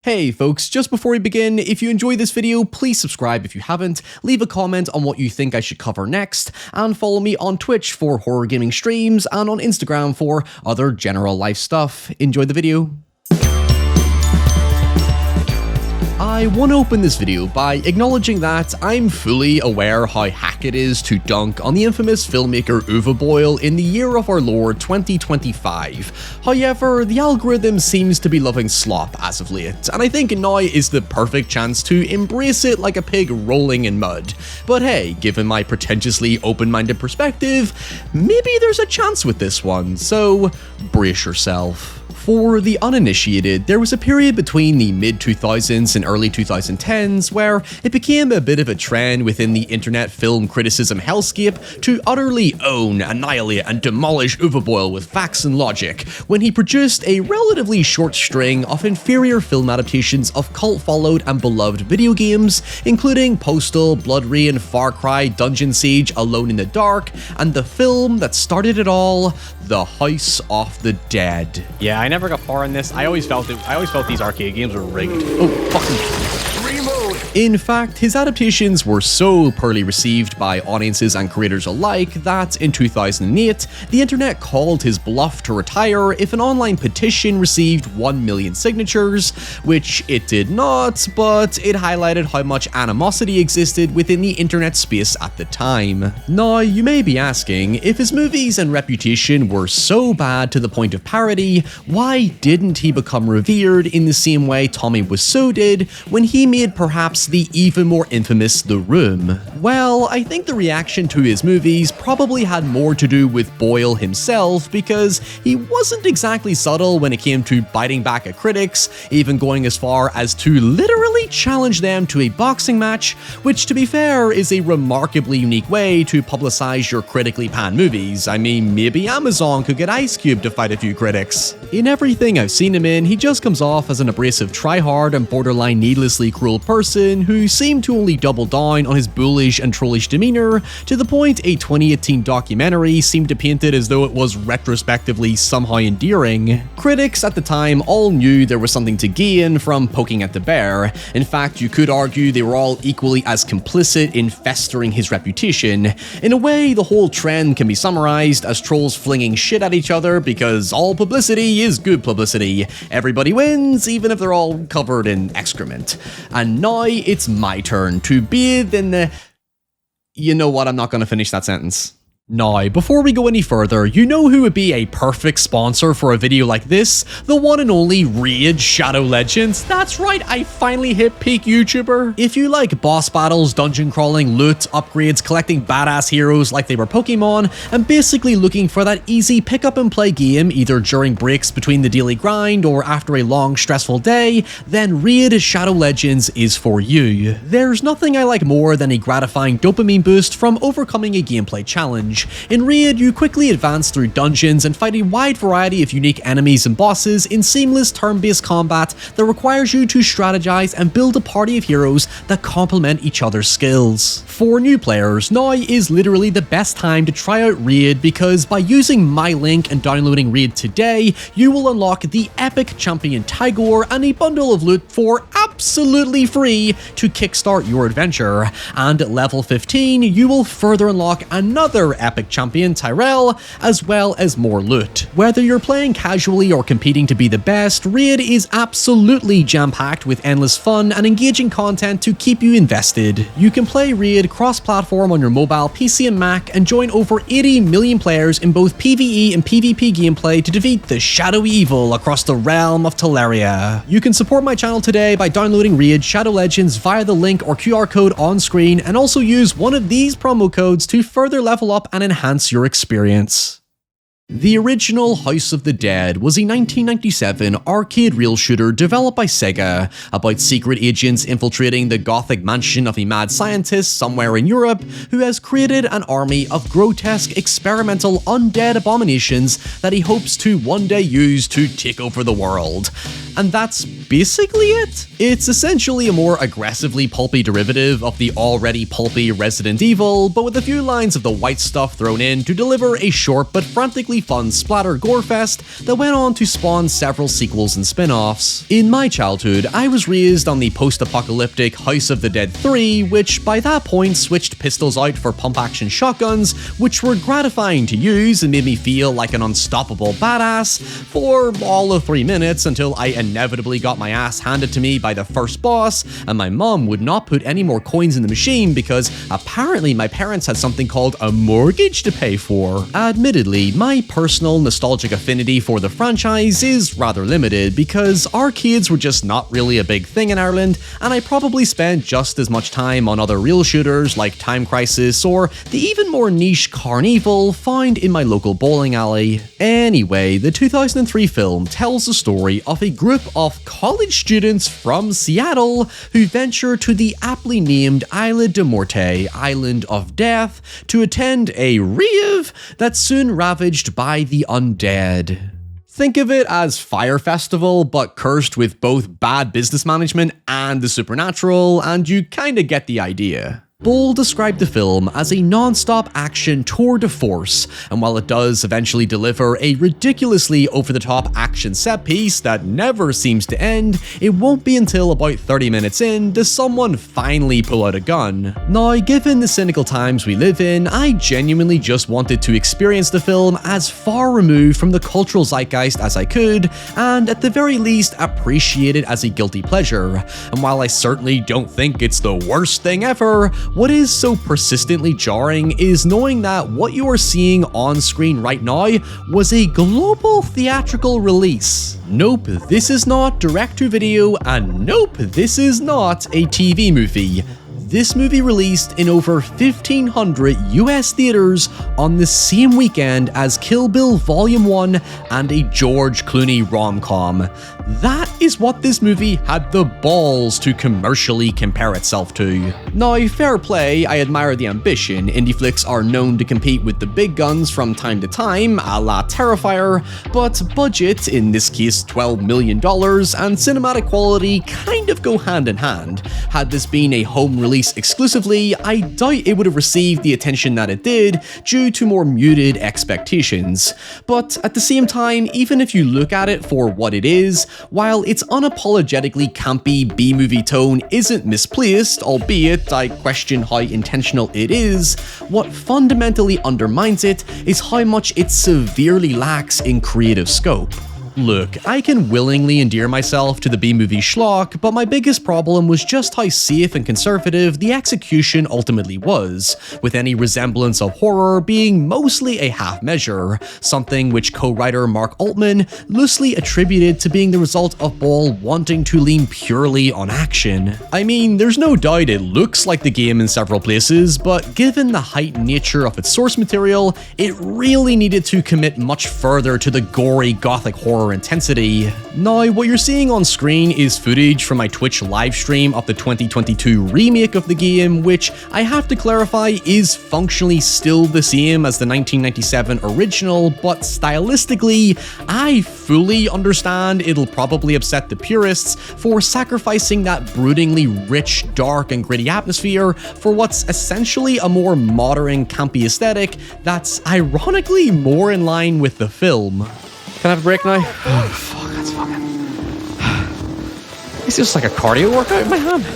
Hey folks, just before we begin, if you enjoyed this video, please subscribe if you haven't, leave a comment on what you think I should cover next, and follow me on Twitch for horror gaming streams and on Instagram for other general life stuff. Enjoy the video. I want to open this video by acknowledging that I'm fully aware how hack it is to dunk on the infamous filmmaker Uwe Boll in the year of our Lord 2025. However, the algorithm seems to be loving slop as of late, and I think now is the perfect chance to embrace it like a pig rolling in mud. But hey, given my pretentiously open-minded perspective, maybe there's a chance with this one, so brace yourself. For the uninitiated, there was a period between the mid-2000s and early 2010s where it became a bit of a trend within the internet film criticism hellscape to utterly own, annihilate, and demolish Uwe Boll with facts and logic when he produced a relatively short string of inferior film adaptations of cult-followed and beloved video games, including Postal, Blood Rain, Far Cry, Dungeon Siege, Alone in the Dark, and the film that started it all, The House of the Dead. Yeah, I never got far in this. I always felt these arcade games were rigged. Oh, fucking... In fact, his adaptations were so poorly received by audiences and creators alike that in 2008, the internet called his bluff to retire if an online petition received 1 million signatures, which it did not, but it highlighted how much animosity existed within the internet space at the time. Now, you may be asking, if his movies and reputation were so bad to the point of parody, why didn't he become revered in the same way Tommy Wiseau did when he made perhaps the even more infamous The Room? Well, I think the reaction to his movies probably had more to do with Boyle himself, because he wasn't exactly subtle when it came to biting back at critics, even going as far as to literally challenge them to a boxing match, which to be fair is a remarkably unique way to publicize your critically panned movies. I mean, maybe Amazon could get Ice Cube to fight a few critics. In everything I've seen him in, he just comes off as an abrasive tryhard and borderline needlessly cruel person who seemed to only double down on his bullish and trollish demeanor, to the point a 2018 documentary seemed to paint it as though it was retrospectively somehow endearing. Critics at the time all knew there was something to gain from poking at the bear. In fact, you could argue they were all equally as complicit in festering his reputation. In a way, the whole trend can be summarized as trolls flinging shit at each other because all publicity is good publicity. Everybody wins, even if they're all covered in excrement. And now it's my turn to bathe in the... You know what, I'm not going to finish that sentence. Now, before we go any further, you know who would be a perfect sponsor for a video like this? The one and only Raid Shadow Legends. That's right, I finally hit peak YouTuber. If you like boss battles, dungeon crawling, loot, upgrades, collecting badass heroes like they were Pokemon, and basically looking for that easy pick up and play game either during breaks between the daily grind or after a long stressful day, then Raid Shadow Legends is for you. There's nothing I like more than a gratifying dopamine boost from overcoming a gameplay challenge. In Raid, you quickly advance through dungeons and fight a wide variety of unique enemies and bosses in seamless turn-based combat that requires you to strategize and build a party of heroes that complement each other's skills. For new players, now is literally the best time to try out Raid, because by using my link and downloading Raid today, you will unlock the epic champion Tagoar and a bundle of loot for absolutely free to kickstart your adventure. And at level 15, you will further unlock another epic champion Tayrel, as well as more loot. Whether you're playing casually or competing to be the best, Raid is absolutely jam-packed with endless fun and engaging content to keep you invested. You can play Raid cross-platform on your mobile, PC and Mac, and join over 80 million players in both PvE and PvP gameplay to defeat the shadowy evil across the realm of Teleria. You can support my channel today by downloading Raid Shadow Legends via the link or QR code on screen, and also use one of these promo codes to further level up and enhance your experience. The original House of the Dead was a 1997 arcade rail shooter developed by Sega about secret agents infiltrating the gothic mansion of a mad scientist somewhere in Europe who has created an army of grotesque experimental undead abominations that he hopes to one day use to take over the world. And that's basically it. It's essentially a more aggressively pulpy derivative of the already pulpy Resident Evil, but with a few lines of the white stuff thrown in to deliver a short but frantically really fun splatter gore fest that went on to spawn several sequels and spin-offs. In my childhood, I was raised on the post-apocalyptic House of the Dead 3, which by that point switched pistols out for pump-action shotguns, which were gratifying to use and made me feel like an unstoppable badass for all of 3 minutes until I inevitably got my ass handed to me by the first boss, and my mom would not put any more coins in the machine because apparently my parents had something called a mortgage to pay for. Admittedly, my personal nostalgic affinity for the franchise is rather limited because arcades were just not really a big thing in Ireland, and I probably spent just as much time on other real shooters like Time Crisis or the even more niche Carnival found in my local bowling alley. Anyway, the 2003 film tells the story of a group of college students from Seattle who venture to the aptly named Isla de Morte, Island of Death, to attend a rave that's soon ravaged by the undead. Think of it as Fire Festival, but cursed with both bad business management and the supernatural, and you kinda get the idea. Boll described the film as a non-stop action tour de force, and while it does eventually deliver a ridiculously over-the-top action set piece that never seems to end, it won't be until about 30 minutes in does someone finally pull out a gun. Now, given the cynical times we live in, I genuinely just wanted to experience the film as far removed from the cultural zeitgeist as I could, and at the very least appreciate it as a guilty pleasure. And while I certainly don't think it's the worst thing ever, what is so persistently jarring is knowing that what you are seeing on screen right now was a global theatrical release. Nope, this is not direct-to-video, and nope, this is not a TV movie. This movie released in over 1,500 US theaters on the same weekend as Kill Bill Volume 1 and a George Clooney rom-com. That is what this movie had the balls to commercially compare itself to. Now, fair play, I admire the ambition. Indie flicks are known to compete with the big guns from time to time, a la Terrifier, but budget, in this case $12 million, and cinematic quality kind of go hand in hand. Had this been a home release exclusively, I doubt it would have received the attention that it did due to more muted expectations. But at the same time, even if you look at it for what it is, while its unapologetically campy B-movie tone isn't misplaced, albeit I question how intentional it is, what fundamentally undermines it is how much it severely lacks in creative scope. Look, I can willingly endear myself to the B-movie schlock, but my biggest problem was just how safe and conservative the execution ultimately was, with any resemblance of horror being mostly a half measure, something which co-writer Mark Altman loosely attributed to being the result of Boll wanting to lean purely on action. I mean, there's no doubt it looks like the game in several places, but given the heightened nature of its source material, it really needed to commit much further to the gory gothic horror intensity. Now, what you're seeing on screen is footage from my Twitch livestream of the 2022 remake of the game, which I have to clarify is functionally still the same as the 1997 original, but stylistically, I fully understand it'll probably upset the purists for sacrificing that broodingly rich, dark, and gritty atmosphere for what's essentially a more modern, campy aesthetic that's ironically more in line with the film. Can I have a break now? Oh, fuck, that's fucking... It's just like a cardio workout in my hand.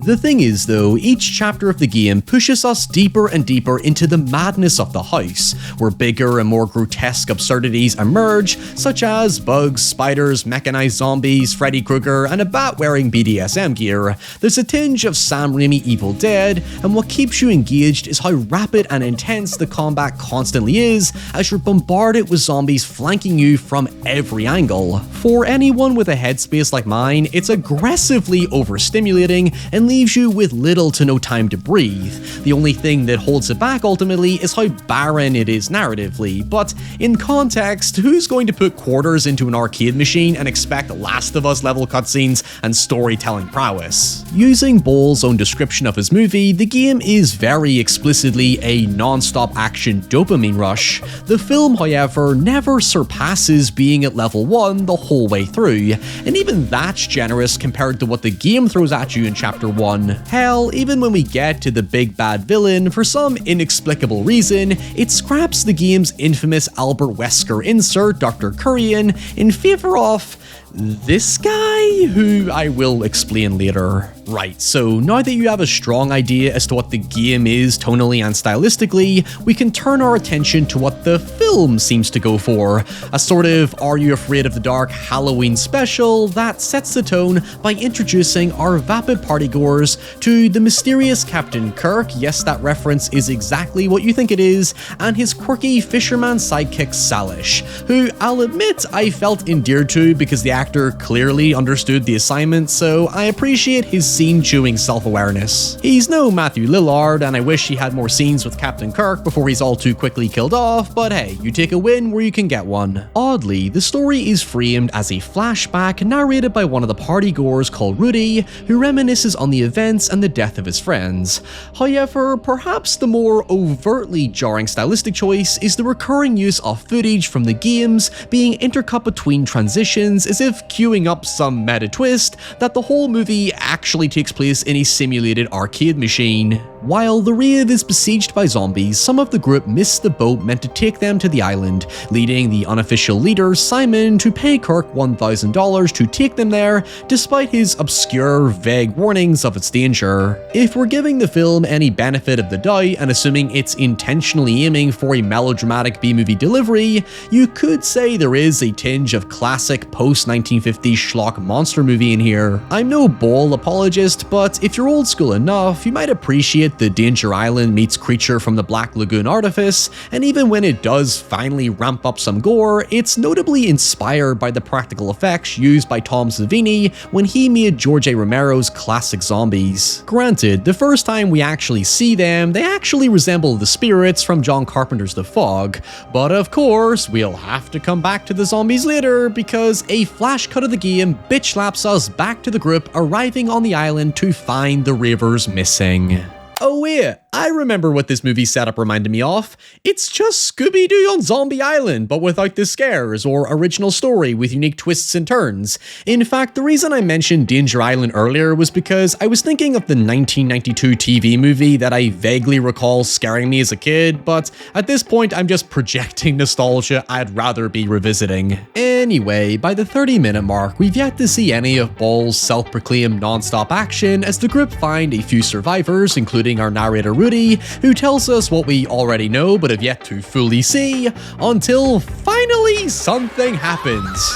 The thing is though, each chapter of the game pushes us deeper and deeper into the madness of the house, where bigger and more grotesque absurdities emerge, such as bugs, spiders, mechanized zombies, Freddy Krueger, and a bat wearing BDSM gear. There's a tinge of Sam Raimi Evil Dead, and what keeps you engaged is how rapid and intense the combat constantly is, as you're bombarded with zombies flanking you from every angle. For anyone with a headspace like mine, it's aggressively overstimulating and leaves you with little to no time to breathe. The only thing that holds it back ultimately is how barren it is narratively, but in context, who's going to put quarters into an arcade machine and expect Last of Us level cutscenes and storytelling prowess? Using Boll's own description of his movie, the game is very explicitly a non-stop action dopamine rush. The film, however, never surpasses being at level 1 the whole way through, and even that's generous compared to what the game throws at you in Chapter 1 one. Hell, even when we get to the big bad villain, for some inexplicable reason, it scraps the game's infamous Albert Wesker insert, Dr. Kurian, in favor of this guy, who I will explain later. Right, so now that you have a strong idea as to what the game is tonally and stylistically, we can turn our attention to what the film seems to go for. A sort of Are You Afraid of the Dark Halloween special that sets the tone by introducing our vapid partygoers to the mysterious Captain Kirk, yes, that reference is exactly what you think it is, and his quirky fisherman sidekick Salish, who I'll admit I felt endeared to because the actor clearly understood the assignment, so I appreciate his scene-chewing self-awareness. He's no Matthew Lillard, and I wish he had more scenes with Captain Kirk before he's all too quickly killed off, but hey, you take a win where you can get one. Oddly, the story is framed as a flashback narrated by one of the partygoers called Rudy, who reminisces on the events and the death of his friends. However, perhaps the more overtly jarring stylistic choice is the recurring use of footage from the games being intercut between transitions as if queuing up some meta twist that the whole movie actually takes place in a simulated arcade machine. While the rave is besieged by zombies, some of the group miss the boat meant to take them to the island, leading the unofficial leader, Simon, to pay Kirk $1,000 to take them there, despite his obscure, vague warnings of its danger. If we're giving the film any benefit of the doubt and assuming it's intentionally aiming for a melodramatic B-movie delivery, you could say there is a tinge of classic post-1950s schlock monster movie in here. I'm no Boll apologist, but if you're old school enough, you might appreciate the Danger Island meets Creature from the Black Lagoon artifice, and even when it does finally ramp up some gore, it's notably inspired by the practical effects used by Tom Savini when he made George A. Romero's classic zombies. Granted, the first time we actually see them, they actually resemble the spirits from John Carpenter's The Fog, but of course, we'll have to come back to the zombies later because a flash cut of the game bitch slaps us back to the group arriving on the island to find the ravers missing. Oh wait, I remember what this movie setup reminded me of. It's just Scooby-Doo on Zombie Island, but without the scares or original story with unique twists and turns. In fact, the reason I mentioned Danger Island earlier was because I was thinking of the 1992 TV movie that I vaguely recall scaring me as a kid, but at this point I'm just projecting nostalgia I'd rather be revisiting. Anyway, by the 30-minute mark, we've yet to see any of Boll's self-proclaimed non-stop action as the group find a few survivors, including our narrator Rudy, who tells us what we already know but have yet to fully see, until finally something happens.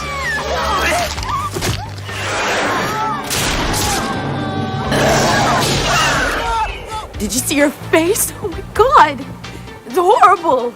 Did you see her face? Oh my god! It's horrible!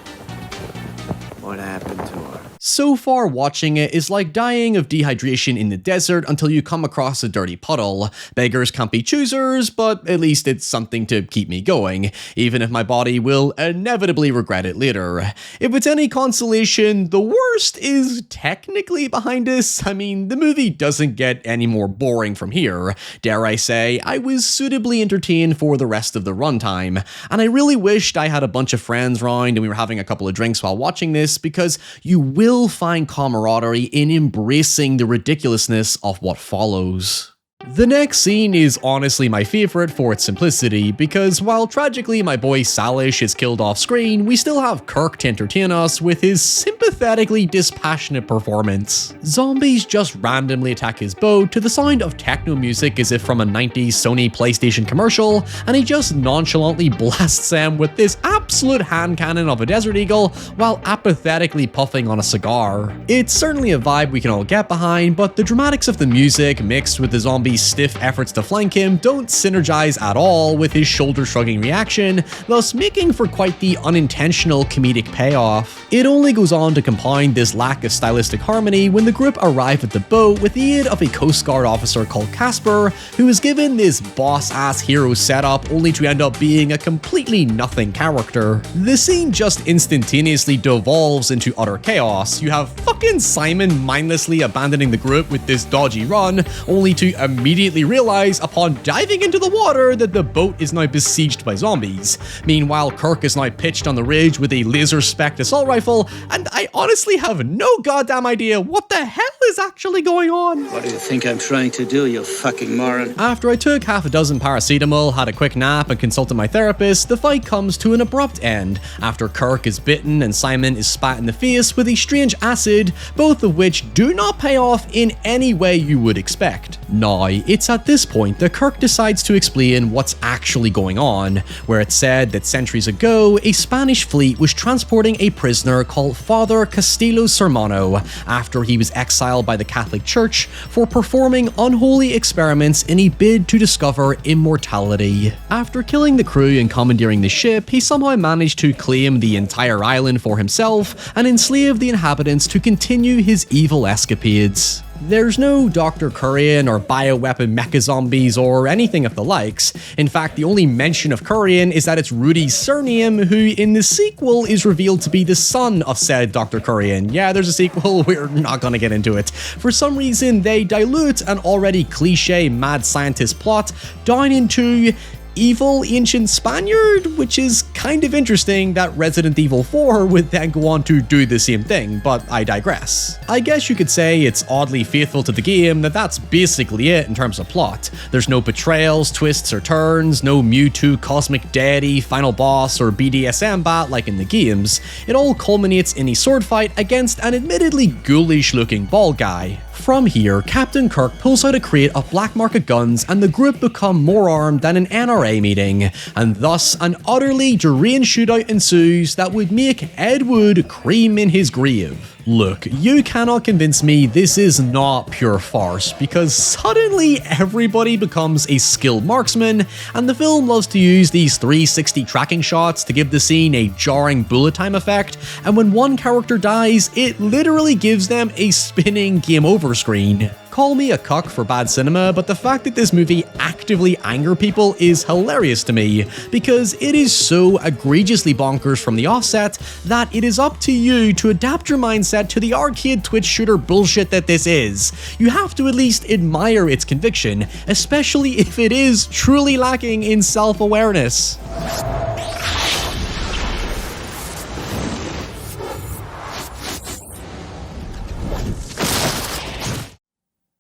What happened to her? So far, watching it is like dying of dehydration in the desert until you come across a dirty puddle. Beggars can't be choosers, but at least it's something to keep me going, even if my body will inevitably regret it later. If it's any consolation, the worst is technically behind us. I mean, the movie doesn't get any more boring from here. Dare I say, I was suitably entertained for the rest of the runtime, and I really wished I had a bunch of friends round and we were having a couple of drinks while watching this, because you will find camaraderie in embracing the ridiculousness of what follows. The next scene is honestly my favourite for its simplicity, because while tragically my boy Salish is killed off screen, we still have Kirk to entertain us with his sympathetically dispassionate performance. Zombies just randomly attack his boat to the sound of techno music as if from a 90s Sony PlayStation commercial, and he just nonchalantly blasts them with this absolute hand cannon of a Desert Eagle while apathetically puffing on a cigar. It's certainly a vibe we can all get behind, but the dramatics of the music mixed with the zombie stiff efforts to flank him don't synergize at all with his shoulder-shrugging reaction, thus making for quite the unintentional comedic payoff. It only goes on to compound this lack of stylistic harmony when the group arrive at the boat with the aid of a Coast Guard officer called Casper, who is given this boss-ass hero setup only to end up being a completely nothing character. The scene just instantaneously devolves into utter chaos. You have fucking Simon mindlessly abandoning the group with this dodgy run, only to immediately realize upon diving into the water that the boat is now besieged by zombies. Meanwhile, Kirk is now pitched on the ridge with a laser spec assault rifle, and I honestly have no goddamn idea what the hell is actually going on. What do you think I'm trying to do, you fucking moron? After I took half a dozen paracetamol, had a quick nap, and consulted my therapist, the fight comes to an abrupt end after Kirk is bitten and Simon is spat in the face with a strange acid, both of which do not pay off in any way you would expect. Now, it's at this point that Kirk decides to explain what's actually going on, where it's said that centuries ago, a Spanish fleet was transporting a prisoner called Father Castillo Sermano after he was exiled by the Catholic Church for performing unholy experiments in a bid to discover immortality. After killing the crew and commandeering the ship, he somehow managed to claim the entire island for himself and enslave the inhabitants to continue his evil escapades. There's no Dr. Kurian or bioweapon mecha zombies or anything of the likes. In fact, the only mention of Kurian is that it's Rudy's surname, who in the sequel is revealed to be the son of said Dr. Kurian. Yeah, there's a sequel, we're not gonna get into it. For some reason, they dilute an already cliche mad scientist plot down into evil ancient Spaniard, which is kind of interesting that Resident Evil 4 would then go on to do the same thing, but I digress. I guess you could say it's oddly faithful to the game that that's basically it in terms of plot. There's no betrayals, twists or turns, no Mewtwo cosmic deity, final boss or BDSM bat like in the games. It all culminates in a sword fight against an admittedly ghoulish looking bald guy. From here, Captain Kirk pulls out a crate of black market guns and the group become more armed than an NRA meeting, and thus an utterly deranged shootout ensues that would make Ed Wood cream in his grave. Look, you cannot convince me this is not pure farce, because suddenly everybody becomes a skilled marksman, and the film loves to use these 360 tracking shots to give the scene a jarring bullet time effect, and when one character dies, it literally gives them a spinning game over screen. Call me a cuck for bad cinema, but the fact that this movie actively anger people is hilarious to me, because it is so egregiously bonkers from the offset that it is up to you to adapt your mindset to the arcade Twitch shooter bullshit that this is. You have to at least admire its conviction, especially if it is truly lacking in self-awareness.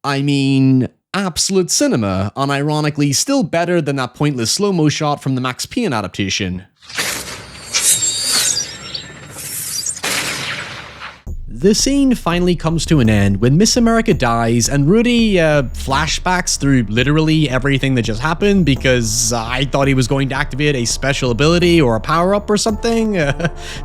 I mean, absolute cinema, unironically still better than that pointless slow-mo shot from the Max Payne adaptation. The scene finally comes to an end when Miss America dies and Rudy flashbacks through literally everything that just happened because I thought he was going to activate a special ability or a power-up or something.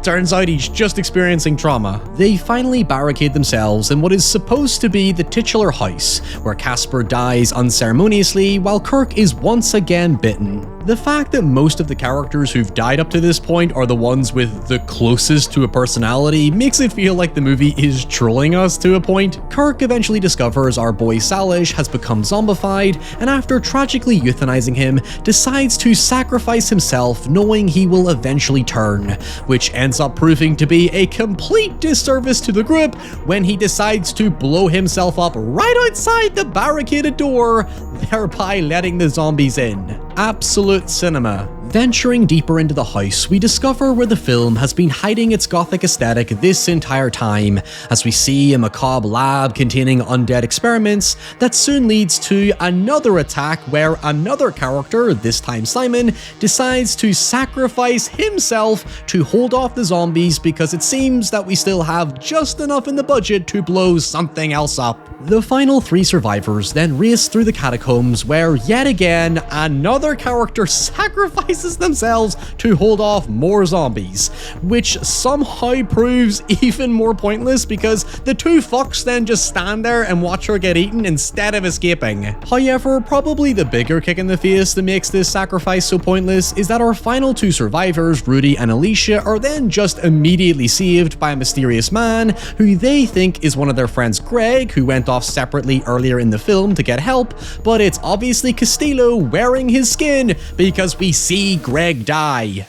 Turns out he's just experiencing trauma. They finally barricade themselves in what is supposed to be the titular house, where Casper dies unceremoniously while Kirk is once again bitten. The fact that most of the characters who've died up to this point are the ones with the closest to a personality makes it feel like the movie is trolling us to a point. Kirk eventually discovers our boy Salish has become zombified, and after tragically euthanizing him, decides to sacrifice himself knowing he will eventually turn, which ends up proving to be a complete disservice to the group when he decides to blow himself up right outside the barricaded door, thereby letting the zombies in. Absolute cinema. Venturing deeper into the house, we discover where the film has been hiding its gothic aesthetic this entire time, as we see a macabre lab containing undead experiments that soon leads to another attack where another character, this time Simon, decides to sacrifice himself to hold off the zombies because it seems that we still have just enough in the budget to blow something else up. The final three survivors then race through the catacombs where, yet again, another character sacrifices themselves to hold off more zombies, which somehow proves even more pointless because the two fucks then just stand there and watch her get eaten instead of escaping. However, probably the bigger kick in the face that makes this sacrifice so pointless is that our final two survivors, Rudy and Alicia, are then just immediately saved by a mysterious man who they think is one of their friends Greg, who went off separately earlier in the film to get help, but it's obviously Castillo wearing his skin because we see Greg die.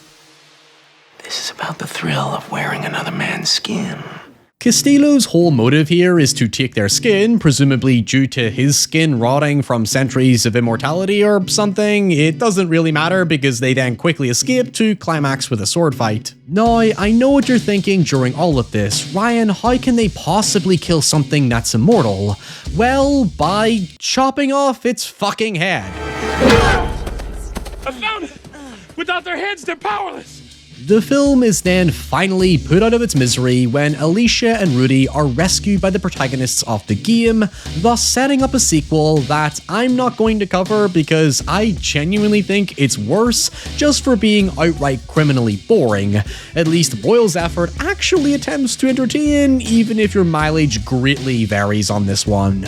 This is about the thrill of wearing another man's skin. Castillo's whole motive here is to take their skin, presumably due to his skin rotting from centuries of immortality or something. It doesn't really matter because they then quickly escape to climax with a sword fight. Now, I know what you're thinking during all of this. Ryan, how can they possibly kill something that's immortal? Well, by chopping off its fucking head. I found it! Without their heads, they're powerless! The film is then finally put out of its misery when Alicia and Rudy are rescued by the protagonists of the game, thus setting up a sequel that I'm not going to cover because I genuinely think it's worse just for being outright criminally boring. At least Boyle's effort actually attempts to entertain, even if your mileage greatly varies on this one.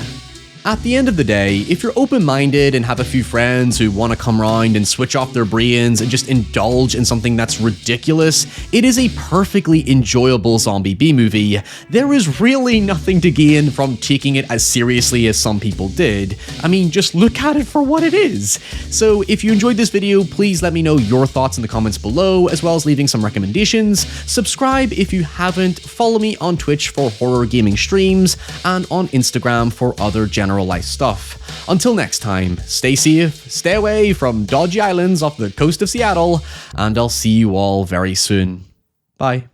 At the end of the day, if you're open-minded and have a few friends who want to come around and switch off their brains and just indulge in something that's ridiculous, it is a perfectly enjoyable zombie B-movie. There is really nothing to gain from taking it as seriously as some people did. I mean, just look at it for what it is. So if you enjoyed this video, please let me know your thoughts in the comments below, as well as leaving some recommendations. Subscribe if you haven't, follow me on Twitch for horror gaming streams, and on Instagram for other general life stuff. Until next time, stay safe, stay away from dodgy islands off the coast of Seattle, and I'll see you all very soon. Bye.